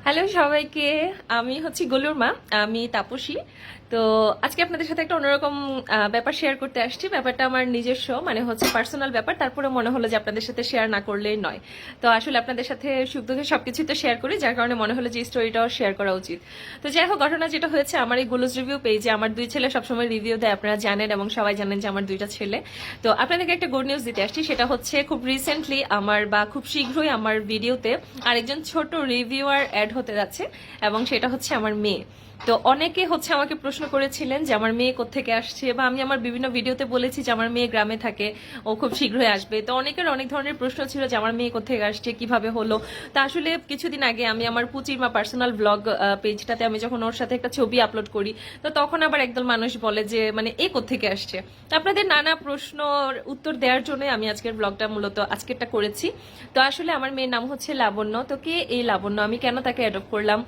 Hello সবাইকে। আমি হচ্ছি গোলুর মা, আমি তাপসী। তো আজকে আপনাদের সাথে একটা অন্যরকম ব্যাপার শেয়ার করতে আসছি। ব্যাপারটা আমার নিজস্ব, মানে হচ্ছে পার্সোনাল ব্যাপার। তারপরে মনে হলো যে আপনাদের সাথে শেয়ার না করলেই নয়। তো আসলে আপনাদের সাথে সুখ দুঃখে সবকিছু তো শেয়ার করি, যার কারণে মনে হলো যে স্টোরিটাও শেয়ার করা উচিত। তো যাই হোক, ঘটনা যেটা হয়েছে, আমার এই গোলুজ রিভিউ পেজে আমার দুই ছেলে সবসময় রিভিউ দেয়, আপনারা জানেন এবং সবাই জানেন যে আমার দুইটা ছেলে। তো আপনাদেরকে একটা গুড নিউজ দিতে আসছি। সেটা হচ্ছে খুব রিসেন্টলি খুব শীঘ্রই আমার ভিডিওতে আরেকজন ছোট রিভিউয়ার অ্যাড হতে যাচ্ছে, এবং সেটা হচ্ছে আমার মেয়ে। তো অনেকে হচ্ছে আমাকে প্রশ্ন করেছিলেন যে আমার মেয়ে কোত্থেকে আসছে, বা আমি আমার বিভিন্ন ভিডিওতে বলেছি যে আমার মেয়ে গ্রামে থাকে, ও খুব শীঘ্রই আসবে। তো অনেকের অনেক ধরনের প্রশ্ন ছিল যে আমার মেয়ে কোত্থেকে আসছে, কিভাবে হলো। তা আসলে কিছুদিন আগে আমি আমার পুচির মা পার্সোনাল ব্লগ পেজটাতে আমি যখন ওর সাথে একটা ছবি আপলোড করি, তো তখন আবার একদল মানুষ বলে যে মানে এ কোত্থেকে আসছে। তো আপনাদের নানা প্রশ্নর উত্তর দেওয়ার জন্য আমি আজকের ব্লগটা মূলত আজকেরটা করেছি। তো আসলে আমার মেয়ের নাম হচ্ছে লাবণ্য। তো কে এই লাবণ্য, আমি কেন তাকে অ্যাডপ্ট করলাম,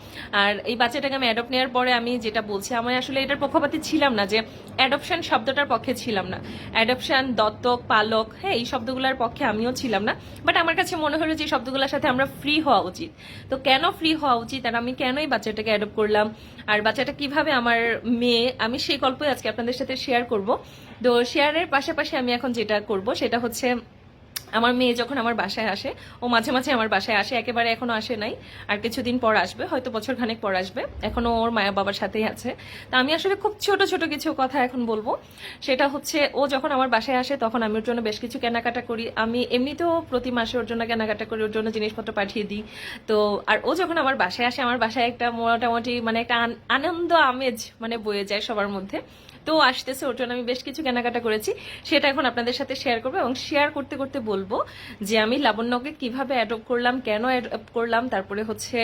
আর এই বাচ্চাটাকে আমি অ্যাডপ্ট নেওয়ার পরে আমি যেটা বলছি, আমি আসলে এটার পক্ষপাতী ছিলাম না, যে অ্যাডপশন শব্দটার পক্ষে ছিলাম না। অ্যাডপশন, দত্তক, পালক, হ্যাঁ, এই শব্দগুলোর পক্ষে আমিও ছিলাম না। বাট আমার কাছে মনে হলো যে শব্দগুলোর সাথে আমরা ফ্রি হওয়া উচিত। তো কেন ফ্রি হওয়া উচিত, আর আমি কেন এই বাচ্চাটাকে অ্যাডপ্ট করলাম, আর বাচ্চাটা কিভাবে আমার মেয়ে, আমি সেই গল্পই আজকে আপনাদের সাথে শেয়ার করব। তো শেয়ারের পাশাপাশি আমি এখন যেটা করব সেটা হচ্ছে, আমার মেয়ে যখন আমার বাসায় আসে, ও মাঝে মাঝে আমার বাসায় আসে, একেবারে এখনো আসে নাই, আর কিছুদিন পর আসবে, হয়তো বছর খানেক পর আসবে, এখনো ওর মায়া বাবার সাথেই আছে। তা আমি আসলে খুব ছোট ছোট কিছু কথা এখন বলবো। সেটা হচ্ছে, ও যখন আমার বাসায় আসে তখন আমি ওর জন্য বেশ কিছু কেনাকাটা করি। আমি এমনিতেও প্রতি মাসে ওর জন্য কেনাকাটা করি, ওর জন্য জিনিসপত্র পাঠিয়ে দিই। তো আর ও যখন আমার বাসায় আসে, আমার বাসায় একটা মোটামুটি মানে একটা আনন্দ আমেজ মানে বয়ে যায় সবার মধ্যে। তো আসতেছে, ওর জন্য আমি বেশ কিছু কেনাকাটা করেছি, সেটা এখন আপনাদের সাথে শেয়ার করবো, এবং শেয়ার করতে করতে বলবো যে আমি লাবণ্যকে কিভাবে অ্যাডপ্ট করলাম, কেন অ্যাডপ্ট করলাম, তারপরে হচ্ছে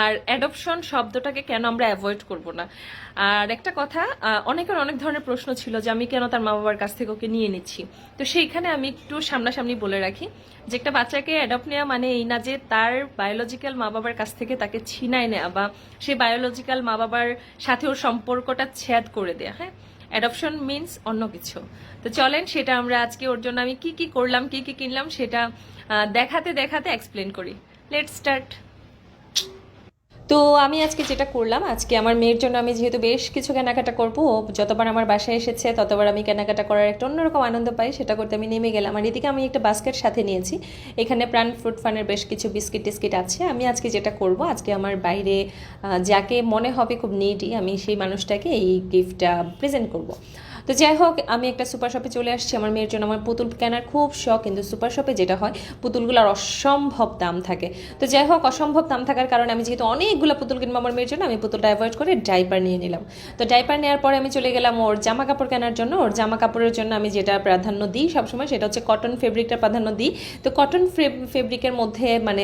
আর অ্যাডপশন শব্দটাকে কেন আমরা অ্যাভয়েড করব না। আর একটা কথা, অনেকের অনেক ধরনের প্রশ্ন ছিল যে আমি কেন তার মা বাবার কাছ থেকে ওকে নিয়ে নিচ্ছি। তো সেইখানে আমি একটু সামনাসামনি বলে রাখি যে একটা বাচ্চাকে অ্যাডপ্ট নেওয়া মানে এই না যে তার বায়োলজিক্যাল মা বাবার কাছ থেকে তাকে ছিনায় নেওয়া, বা সেই বায়োলজিক্যাল মা বাবার সাথে ওর সম্পর্কটা ছেদ করে দেয়া। হ্যাঁ, অ্যাডপশন মিনস অন্য কিছু। তো চলেন সেটা আমরা আজকে ওর জন্য আমি কি কি করলাম, কি কি কিনলাম, সেটা দেখাতে দেখাতে এক্সপ্লেন করি। Let's start. তো আমি আজকে যেটা করলাম, আজকে আমার মেয়ের জন্য আমি যেহেতু বেশ কিছু কেনাকাটা করবো, ও যতবার আমার বাসায় এসেছে ততবার আমি কেনাকাটা করার একটা অন্যরকম আনন্দ পাই, সেটা করতে আমি নেমে গেলাম। আর এদিকে আমি একটা বাস্কেট সাথে নিয়েছি, এখানে প্রাণ ফ্রুট ফানের বেশ কিছু বিস্কিট টিস্কিট আছে। আমি আজকে যেটা করব, আজকে আমার বাইরে যাকে মনে হবে খুব নিডি, আমি সেই মানুষটাকে এই গিফটটা প্রেজেন্ট করব। তো যাই হোক, আমি একটা সুপার শপে চলে আসছি আমার মেয়ের জন্য। আমার পুতুল কেনার খুব শখ, কিন্তু সুপার শপে যেটা হয়, পুতুলগুলোর অসম্ভব দাম থাকে। তো যাই হোক, অসম্ভব দাম থাকার কারণে আমি যেহেতু অনেকগুলো পুতুল কিনবো আমার মেয়ের জন্য, আমি পুতুলটা অ্যাভয়েড করে ডাইপার নিয়ে নিলাম। তো ডাইপার নেওয়ার পরে আমি চলে গেলাম ওর জামা কাপড় কেনার জন্য। ওর জামা কাপড়ের জন্য আমি যেটা প্রাধান্য দিই সবসময়, সেটা হচ্ছে কটন ফেব্রিকটা প্রাধান্য দিই। তো কটন ফেব্রিকের মধ্যে মানে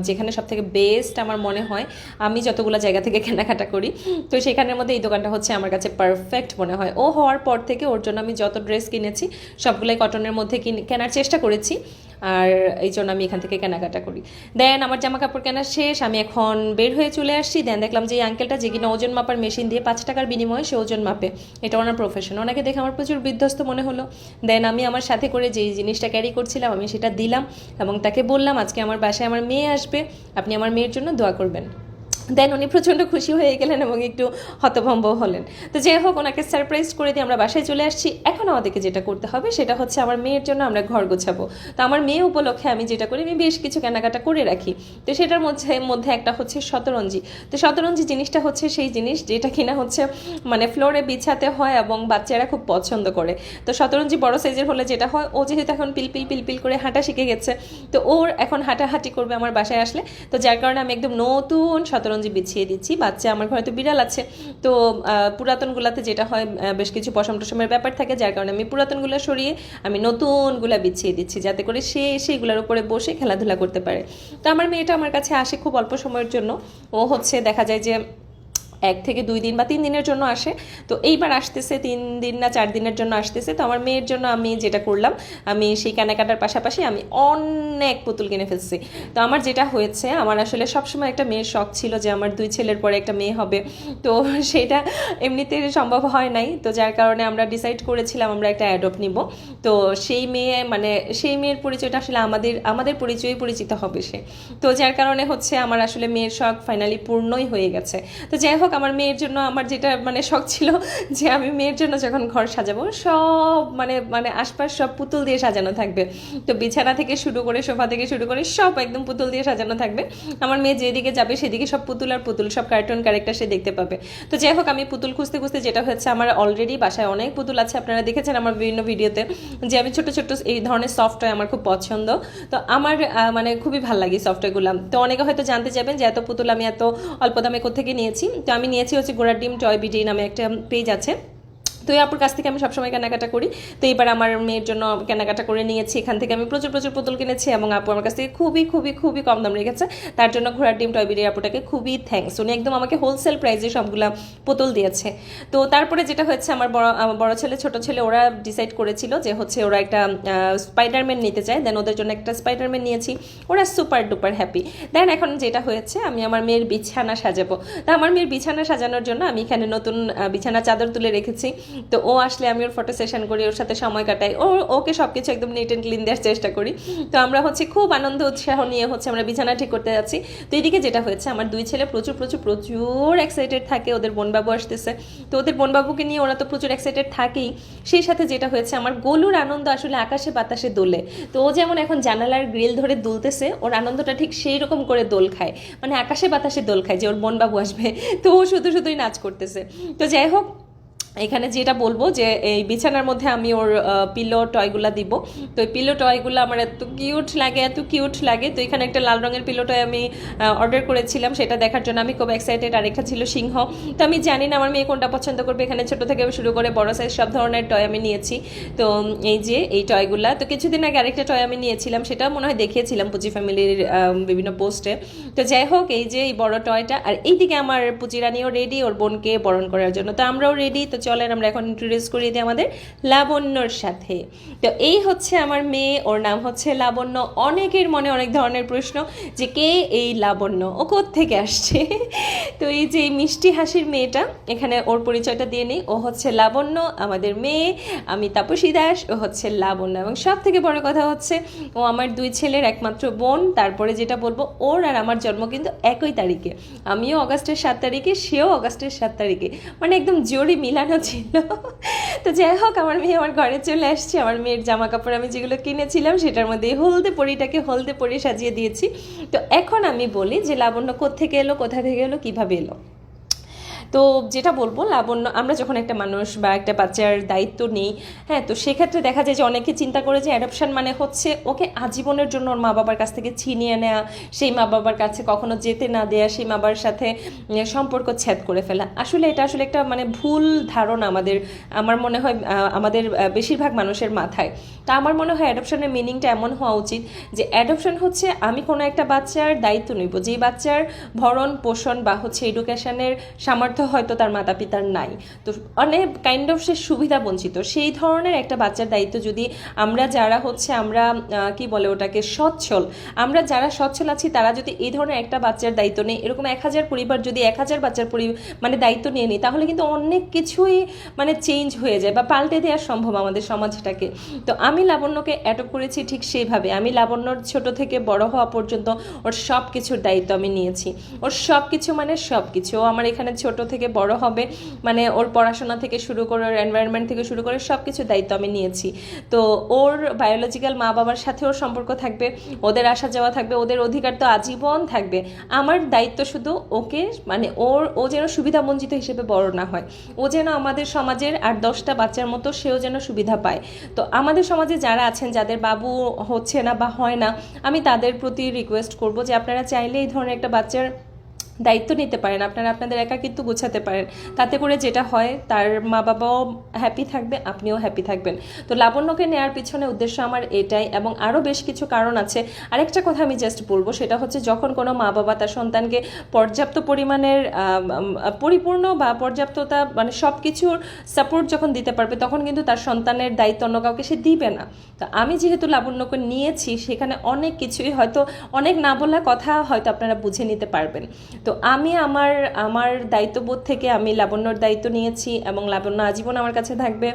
যেখানে সব থেকে বেস্ট আমার মনে হয়, আমি যতগুলো জায়গা থেকে কেনাকাটা করি, তো সেখানের মধ্যে এই দোকানটা হচ্ছে আমার কাছে পারফেক্ট মনে হয়। ও হওয়ার পর থেকে ওর জন্য আমি যত ড্রেস কিনেছি সবগুলাই কটনের মধ্যে কেনার চেষ্টা করেছি, আর এই জন্য আমি এখান থেকে কেনাকাটা করি। দেন আমার জামা কাপড় কেনা শেষ, আমি এখন বের হয়ে চলে আসছি। দেন দেখলাম যে এই আঙ্কেলটা, যে কিনা ওজন মাপার মেশিন দিয়ে 5 টাকার বিনিময়ে সে ওজন মাপে, এটা ওনার প্রফেশন। ওনাকে দেখে আমার প্রচুর বিধ্বস্ত মনে হলো। দেন আমি আমার সাথে করে যেই জিনিসটা ক্যারি করছিলাম আমি সেটা দিলাম, এবং তাকে বললাম আজকে আমার বাসায় আমার মেয়ে আসবে, আপনি আমার মেয়ের জন্য দোয়া করবেন। দেন উনি প্রচণ্ড খুশি হয়ে গেলেন এবং একটু হতভম্ব হলেন। তো যাই হোক, ওনাকে সারপ্রাইজ করে দিয়ে আমরা বাসায় চলে আসছি। এখন আমাদেরকে যেটা করতে হবে সেটা হচ্ছে আমার মেয়ের জন্য আমরা ঘর গোছাবো। তো আমার মেয়ে উপলক্ষে আমি যেটা করি, আমি বেশ কিছু কেনাকাটা করে রাখি। তো সেটার মধ্যে একটা হচ্ছে শতরঞ্জি। তো শতরঞ্জি জিনিসটা হচ্ছে সেই জিনিস যেটা কিনা হচ্ছে মানে ফ্লোরে বিছাতে হয় এবং বাচ্চারা খুব পছন্দ করে। তো শতরঞ্জি বড় সাইজের হলে যেটা হয়, ও যেহেতু এখন পিলপিল পিলপিল করে হাঁটা শিখে গেছে, তো ওর এখন হাঁটাহাঁটি করবে আমার বাসায় আসলে। তো যার কারণে আমি একদম নতুন শতরঞ্জি বিছিয়ে দিচ্ছি। বাচ্চা, আমার ঘরে তো বিড়াল আছে, তো পুরাতনগুলাতে যেটা হয় বেশ কিছু পশম টসমের ব্যাপার থাকে, যার কারণে আমি পুরাতনগুলো সরিয়ে আমি নতুনগুলা বিছিয়ে দিচ্ছি, যাতে করে সে সেইগুলোর উপরে বসে খেলাধুলা করতে পারে। তো আমার মেয়েটা আমার কাছে আসে খুব অল্প সময়ের জন্য। ও হচ্ছে দেখা যায় যে 1 থেকে 2 দিন বা 3 দিনের জন্য আসে। তো এইবার আসতেছে 3 দিন না 4 দিনের জন্য আসতেছে। তো আমার মেয়ের জন্য আমি যেটা করলাম, আমি সেই কেনাকাটার পাশাপাশি আমি অনেক পুতুল কিনে ফেলছি। তো আমার যেটা হয়েছে, আমার আসলে সবসময় একটা মেয়ের শখ ছিল যে আমার 2 ছেলের পরে একটা মেয়ে হবে। তো সেটা এমনিতে সম্ভব হয় নাই। তো যার কারণে আমরা ডিসাইড করেছিলাম আমরা একটা অ্যাডপ্ট নিব। তো সেই মেয়ে মানে সেই মেয়ের পরিচয়টা আসলে আমাদের পরিচয়ই পরিচিত হবে সে। তো যার কারণে হচ্ছে আমার আসলে মেয়ের শখ ফাইনালি পূর্ণই হয়ে গেছে। তো যাই হোক, আমার মেয়ের জন্য আমার যেটা মানে শখ ছিল যে আমি মেয়ের জন্য যখন ঘর সাজাবো সব মানে আশপাশ সব পুতুল দিয়ে সাজানো থাকবে। তো বিছানা থেকে শুরু করে সোফা থেকে শুরু করে সব একদম পুতুল দিয়ে সাজানো থাকবে। আমার মেয়ে যেদিকে যাবে সেদিকে সব পুতুল আর পুতুল, সব কার্টুন ক্যারেক্টার সে দেখতে পাবে। তো যাই হোক, আমি পুতুল খুঁজতে খুঁজতে যেটা হচ্ছে, আমার অলরেডি বাসায় অনেক পুতুল আছে। আপনারা দেখেছেন আমার বিভিন্ন ভিডিওতে যে আমি ছোট ছোট এই ধরনের সফট টয় আমার খুব পছন্দ। তো আমার মানে খুবই ভালো লাগে সফট টয়গুলো। তো অনেকে হয়তো জানতে যাবেন যে এত পুতুল আমি এত অল্প দামে কোত্থেকে নিয়েছি। তো আমি নিয়েছি হচ্ছে গোড়ার ডিম টয় বিডি নামে একটা পেজ আছে। তো এই আপুর কাছ থেকে আমি সবসময় কেনাকাটা করি। তো এবার আমার মেয়ের জন্য কেনাকাটা করে নিয়েছি। এখান থেকে আমি প্রচুর প্রচুর পুতুল কিনেছি এবং আপু আমার কাছ থেকে খুবই খুবই খুবই কম দাম রেখেছে। তার জন্য ঘোড়ার ডিম টয় বিডি আপুটাকে খুবই থ্যাঙ্কস। উনি একদম আমাকে হোলসেল প্রাইসে সবগুলা পুতুল দিয়েছে। তো তারপরে যেটা হচ্ছে, আমার বড় ছেলে ছোট ছেলে ওরা ডিসাইড করেছিল যে হচ্ছে ওরা একটা স্পাইডারম্যান নিতে চায়। দেন ওদের জন্য একটা স্পাইডারম্যান নিয়েছি। ওরা সুপার ডুপার হ্যাপি। দেন এখন যেটা হয়েছে, আমি আমার মেয়ের বিছানা সাজাবো। তা আমার মেয়ের বিছানা সাজানোর জন্য আমি এখানে নতুন বিছানা চাদর তুলে রেখেছি। তো ও আসলে আমি ওর ফটো সেশন করি, ওর সাথে সময় কাটাই, ওকে সব কিছু একদম নিট অ্যান্ড ক্লিন দেওয়ার চেষ্টা করি। তো আমরা হচ্ছে খুব আনন্দ উৎসাহ নিয়ে হচ্ছে আমরা বিছানা ঠিক করতে যাচ্ছি। তো এদিকে যেটা হয়েছে, আমার 2 ছেলে প্রচুর প্রচুর প্রচুর এক্সাইটেড থাকে, ওদের বোনবাবু আসতেছে। তো ওদের বোনবাবুকে নিয়ে ওরা তো প্রচুর এক্সাইটেড থাকেই। সেই সাথে যেটা হয়েছে, আমার গোলুর আনন্দ আসলে আকাশে বাতাসে দোলে। তো ও যেমন এখন জানালার গ্রিল ধরে দুলতেছে, ওর আনন্দটা ঠিক সেই রকম করে দোল খায়, মানে আকাশে বাতাসে দোল খায় যে ওর বোনবাবু আসবে। তো ও শুধু শুধুই নাচ করতেছে। তো যাই হোক, এখানে যেটা বলবো যে এই বিছানার মধ্যে আমি ওর পিলো টয়গুলো দিব। তো এই পিলো টয়গুলো আমার এত কিউট লাগে। তো এখানে একটা লাল রঙের পিলো টয় আমি অর্ডার করেছিলাম, সেটা দেখার জন্য আমি খুব এক্সাইটেড। আর একটা ছিল সিংহ। তো আমি জানি না আমার মেয়ে কোনটা পছন্দ করবে। এখানে ছোট থেকে শুরু করে বড় সাইজ সব ধরনের টয় আমি নিয়েছি। তো এই যে এই টয়গুলা, তো কিছুদিন আগে আরেকটা টয় আমি নিয়েছিলাম, সেটাও মনে হয় দেখিয়েছিলাম পুচি ফ্যামিলির বিভিন্ন পোস্টে। তো যাই হোক, এই যে এই বড় টয়টা, আর এইদিকে আমার পুচি রানীও রেডি ওর বোনকে বরণ করার জন্য। তো আমরাও রেডি। তো চলেন আমরা এখন ইন্ট্রোডিউস করিয়ে দিই আমাদের লাবণ্যর সাথে। তো এই হচ্ছে আমার মেয়ে, ওর নাম হচ্ছে লাবণ্য। অনেকের মনে অনেক ধরনের প্রশ্ন যে কে এই লাবণ্য, ও কোত্থেকে আসছে। তো এই যে মিষ্টি হাসির মেয়েটা, এখানে ওর পরিচয়টা দিয়ে নিই। ও হচ্ছে লাবণ্য, আমাদের মেয়ে। আমি তাপসী দাস, ও হচ্ছে লাবণ্য। এবং সব থেকে বড় কথা হচ্ছে, ও আমার 2 ছেলের একমাত্র বোন। তারপরে যেটা বলবো, ওর আর আমার জন্ম কিন্তু একই তারিখে। আমিও অগাস্টের 7 তারিখে, সেও অগাস্টের 7 তারিখে, মানে একদম জোরে মিলানো ছিল। তো যাই হোক, আমার মেয়ে আমার ঘরে চলে আসছে। আমার মেয়ের জামা কাপড় আমি যেগুলো কিনেছিলাম সেটার মধ্যে হলদে পরিটাকে হলদে পরি সাজিয়ে দিয়েছি। তো এখন আমি বলি যে লাবণ্য কোত্থেকে এলো, কোথা থেকে এলো, কিভাবে এলো। তো যেটা বলবো, লাবণ্য, আমরা যখন একটা মানুষ বা একটা বাচ্চার দায়িত্ব নিই, হ্যাঁ, তো সেক্ষেত্রে দেখা যায় যে অনেকে চিন্তা করে যে অ্যাডপশন মানে হচ্ছে ওকে আজীবনের জন্য ওর মা বাবার কাছ থেকে ছিনিয়ে নেওয়া, সেই মা বাবার কাছে কখনো যেতে না দেয়া, সেই মা বাবার সাথে সম্পর্ক ছেদ করে ফেলা। আসলে এটা আসলে একটা মানে ভুল ধারণা আমার মনে হয় আমাদের বেশিরভাগ মানুষের মাথায়। তা আমার মনে হয় অ্যাডপশনের মিনিংটা এমন হওয়া উচিত যে অ্যাডপশন হচ্ছে আমি কোনো একটা বাচ্চার দায়িত্ব নিব, যেই বাচ্চার ভরণ পোষণ বা হচ্ছে এডুকেশনের সামর্থ্য হয়তো তার মাতা পিতার নাই, তো অনেক কাইন্ড অফ সে সুবিধা বঞ্চিত, সেই ধরনের একটা বাচ্চার দায়িত্ব যদি আমরা যারা হচ্ছে আমরা কি বলে ওটাকে সচ্ছল, আমরা যারা সচ্ছল আছি তারা যদি এই ধরনের একটা বাচ্চার দায়িত্ব নেই, এরকম 1000 পরিবার যদি 1000 বাচ্চার মানে দায়িত্ব নিয়ে নিই, তাহলে কিন্তু অনেক কিছুই মানে চেঞ্জ হয়ে যায় বা পাল্টে দেওয়া সম্ভব আমাদের সমাজটাকে। তো আমি লাবণ্যকে অ্যাডপ্ট করেছি ঠিক সেইভাবে। আমি লাবণ্যর ছোট থেকে বড় হওয়া পর্যন্ত ওর সব কিছুর দায়িত্ব আমি নিয়েছি। ওর সব কিছু মানে সব কিছু, ও আমার এখানে ছোট থেকে বড় হবে, মানে ওর পড়াশোনা থেকে শুরু করে ওর এনভায়রনমেন্ট থেকে শুরু করে সব কিছুর দায়িত্ব আমি নিয়েছি। তো ওর বায়োলজিক্যাল মা বাবার সাথে ওর সম্পর্ক থাকবে, ওদের আসা যাওয়া থাকবে, ওদের অধিকার তো আজীবন থাকবে। আমার দায়িত্ব শুধু ওকে মানে ও যেন সুবিধাবঞ্চিত হিসেবে বড় না হয়, ও যেন আমাদের সমাজের আর 10টা বাচ্চার মতো সেও যেন সুবিধা পায়। তো আমাদের সমাজে যারা আছেন যাদের বাবু হচ্ছে না বা হয় না, আমি তাদের প্রতি রিকোয়েস্ট করব যে আপনারা চাইলে এই ধরনের একটা বাচ্চার দায়িত্ব নিতে পারেন, আপনারা আপনাদের একাকিত্ব গোছাতে পারেন। তাতে করে যেটা হয়, তার মা বাবাও হ্যাপি থাকবে, আপনিও হ্যাপি থাকবেন। তো লাবণ্যকে নেওয়ার পিছনে উদ্দেশ্য আমার এটাই, এবং আরও বেশ কিছু কারণ আছে। আরেকটা কথা আমি জাস্ট বলবো, সেটা হচ্ছে যখন কোনো মা বাবা তার সন্তানকে পর্যাপ্ত পরিমাণের পরিপূর্ণ বা পর্যাপ্ততা মানে সব কিছুর সাপোর্ট যখন দিতে পারবে, তখন কিন্তু তার সন্তানের দায়িত্ব অন্য কাউকে সে দিবে না। তো আমি যেহেতু লাবণ্যকে নিয়েছি, সেখানে অনেক কিছুই হয়তো, অনেক না বলা কথা হয়তো আপনারা বুঝে নিতে পারবেন। তো আমি আমার আমার দায়িত্ববোধ থেকে আমি লাবণ্যর দায়িত্ব নিয়েছি, এবং লাবণ্য আজীবন আমার কাছে থাকবে।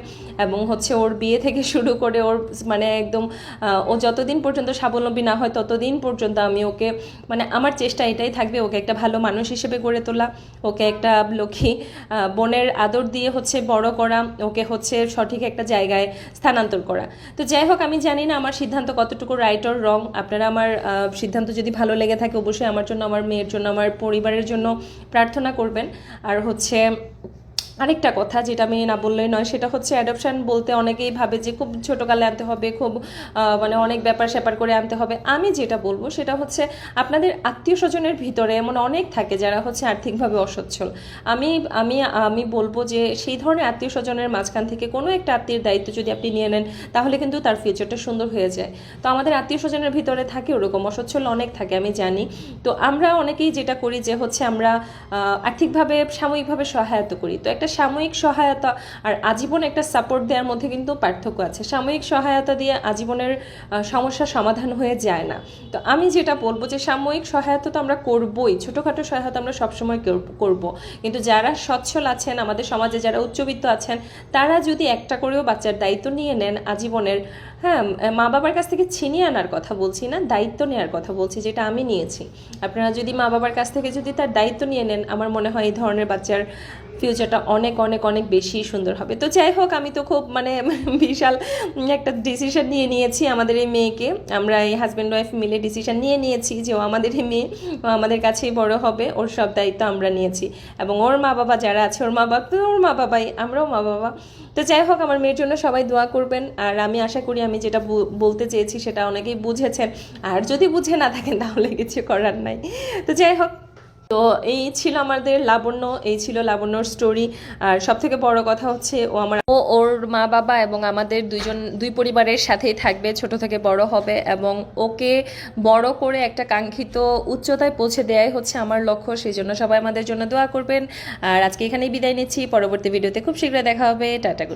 এবং হচ্ছে ওর বিয়ে থেকে শুরু করে ওর মানে একদম ও যতদিন পর্যন্ত স্বাবলম্বী না হয় ততদিন পর্যন্ত আমি ওকে, মানে আমার চেষ্টা এটাই থাকবে ওকে একটা ভালো মানুষ হিসেবে গড়ে তোলা, ওকে একটা লক্ষ্মী বোনের আদর দিয়ে হচ্ছে বড় করা, ওকে হচ্ছে সঠিক একটা জায়গায় স্থানান্তর করা। তো যাই হোক, আমি জানি না আমার সিদ্ধান্ত কতটুকু রাইট অর রং। আপনারা আমার সিদ্ধান্ত যদি ভালো লেগে থাকে, অবশ্যই আমার জন্য, আমার মেয়ের জন্য, আমার পরিবারের জন্য প্রার্থনা করবেন। আর হচ্ছে আরেকটা কথা যেটা আমি না বললেই নয়, সেটা হচ্ছে অ্যাডপশন বলতে অনেকেই ভাবে যে খুব ছোটোকালে আনতে হবে, খুব মানে অনেক ব্যাপার স্যাপার করে আনতে হবে। আমি যেটা বলবো সেটা হচ্ছে আপনাদের আত্মীয় স্বজনের ভিতরে এমন অনেক থাকে যারা হচ্ছে আর্থিকভাবে অসচ্ছল। আমি আমি আমি বলবো যে সেই ধরনের আত্মীয় স্বজনের মাঝখান থেকে কোনো একটা আত্মীয়ের দায়িত্ব যদি আপনি নিয়ে নেন, তাহলে কিন্তু তার ফিউচারটা সুন্দর হয়ে যায়। তো আমাদের আত্মীয় স্বজনের ভিতরে থাকে ওরকম অসচ্ছল অনেক থাকে, আমি জানি। তো আমরা অনেকেই যেটা করি যে হচ্ছে আমরা আর্থিকভাবে সাময়িকভাবে সহায়তা করি। তো একটা সাময়িক সহায়তা আর আজীবন একটা সাপোর্ট দেওয়ার মধ্যে কিন্তু পার্থক্য আছে। সাময়িক সহায়তা দিয়ে আজীবনের সমস্যার সমাধান হয়ে যায় না। তো আমি যেটা বলবো যে সাময়িক সহায়তা তো আমরা করবই, ছোটোখাটো সহায়তা আমরা সবসময় করব, কিন্তু যারা সচ্ছল আছেন আমাদের সমাজে, যারা উচ্চবিত্ত আছেন, তারা যদি একটা করেও বাচ্চার দায়িত্ব নিয়ে নেন আজীবনের, হ্যাঁ, মা বাবার কাছ থেকে ছিনিয়ে আনার কথা বলছি না, দায়িত্ব নেওয়ার কথা বলছি, যেটা আমি নিয়েছি। আপনারা যদি মা বাবার কাছ থেকে যদি তার দায়িত্ব নিয়ে নেন, আমার মনে হয় এই ধরনের বাচ্চার ফিউচারটা অনেক অনেক অনেক বেশি সুন্দর হবে। তো যাই হোক, আমি তো খুব মানে বিশাল একটা ডিসিশন নিয়ে নিয়েছি আমাদের এই মেয়েকে। আমরা এই হাজব্যান্ড ওয়াইফ মিলে ডিসিশন নিয়ে নিয়েছি যে ও আমাদের এই মেয়ে, ও আমাদের কাছেই বড় হবে, ওর সব দায়িত্ব আমরা নিয়েছি। এবং ওর মা বাবা যারা আছে, ওর মা বাবা তো ওর মা বাবাই, আমরাও মা বাবা। তো যাই হোক, আমার মেয়ের জন্য সবাই দোয়া করবেন। আর আমি আশা করি আমি যেটা বলতে চেয়েছি সেটা অনেকেই বুঝেছেন, আর যদি বুঝে না থাকেন তাহলে কিছু করার নাই। তো যাই হোক, তো এই ছিল আমাদের লাবণ্য, এই ছিল লাবণ্যর স্টোরি। আর সব থেকে বড় কথা হচ্ছে ওর মা বাবা এবং আমাদের দুই পরিবারের সাথেই থাকবে, ছোট থেকে বড় হবে, এবং ওকে বড় করে একটা কাঙ্ক্ষিত উচ্চতায় পৌঁছে দেওয়াই হচ্ছে আমার লক্ষ্য। সেই জন্য সবাই আমাদের জন্য দোয়া করবেন। আর আজকে এখানেই বিদায় নিচ্ছি, পরবর্তী ভিডিওতে খুব শীঘ্রই দেখা হবে। Tata, good.